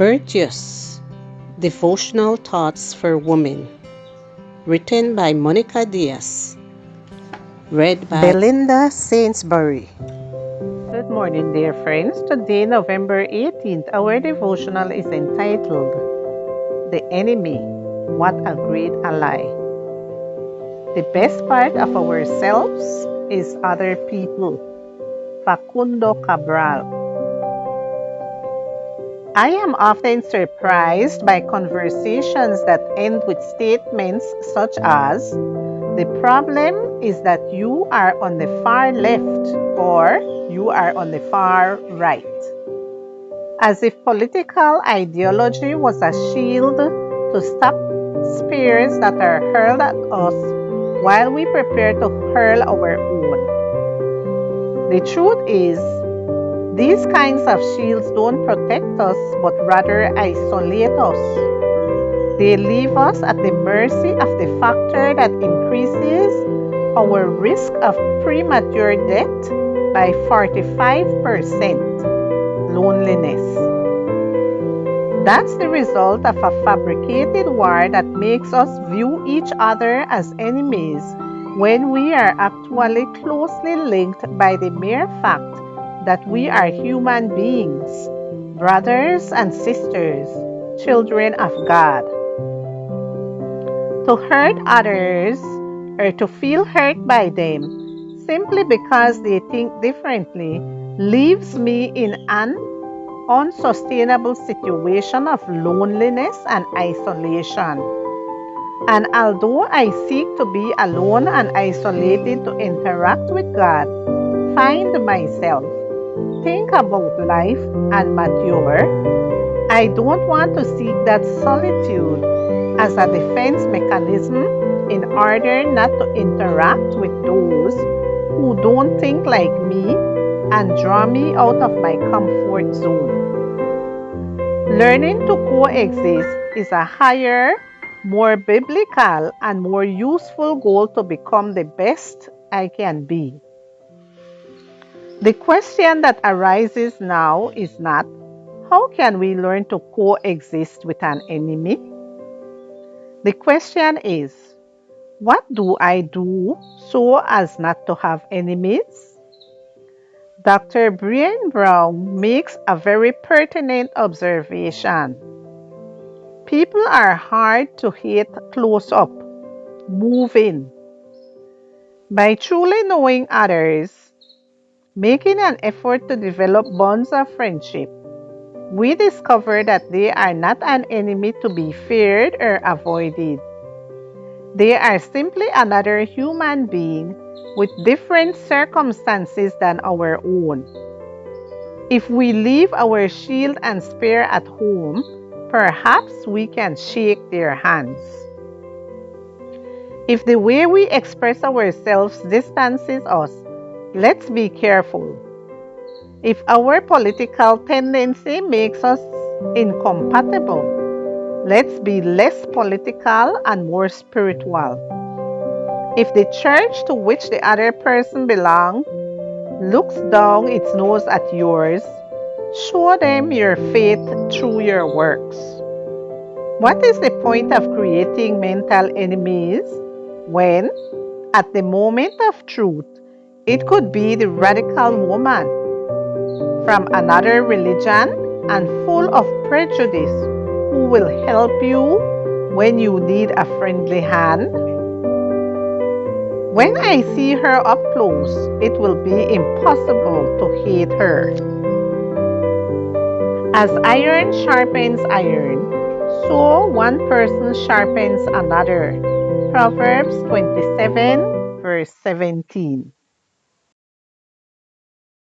Virtuous Devotional Thoughts for Women, written by Monica Diaz, read by Belinda Sainsbury. Good morning, dear friends. Today, November 18th, our devotional is entitled, The Enemy, What a Great Ally. The best part of ourselves is other people. Facundo Cabral. I am often surprised by conversations that end with statements such as, the problem is that you are on the far left or you are on the far right. As if political ideology was a shield to stop spears that are hurled at us while we prepare to hurl our own. The truth is, these kinds of shields don't protect us, but rather isolate us. They leave us at the mercy of the factor that increases our risk of premature death by 45%, loneliness. That's the result of a fabricated war that makes us view each other as enemies when we are actually closely linked by the mere fact that we are human beings, brothers and sisters, children of God. To hurt others or to feel hurt by them simply because they think differently leaves me in an unsustainable situation of loneliness and isolation. And although I seek to be alone and isolated to interact with God, find myself, think about life and mature, I don't want to seek that solitude as a defense mechanism in order not to interact with those who don't think like me and draw me out of my comfort zone. Learning to coexist is a higher, more biblical, and more useful goal to become the best I can be. The question that arises now is not, how can we learn to coexist with an enemy? The question is, what do I do so as not to have enemies? Dr. Brian Brown makes a very pertinent observation. People are hard to hate close up, move in. By truly knowing others, making an effort to develop bonds of friendship, we discover that they are not an enemy to be feared or avoided. They are simply another human being with different circumstances than our own. If we leave our shield and spear at home, perhaps we can shake their hands. If the way we express ourselves distances us, let's be careful. If our political tendency makes us incompatible, let's be less political and more spiritual. If the church to which the other person belongs looks down its nose at yours, show them your faith through your works. What is the point of creating mental enemies when, at the moment of truth, it could be the radical woman from another religion and full of prejudice who will help you when you need a friendly hand? When I see her up close, it will be impossible to hate her. As iron sharpens iron, so one person sharpens another. Proverbs 27, verse 17.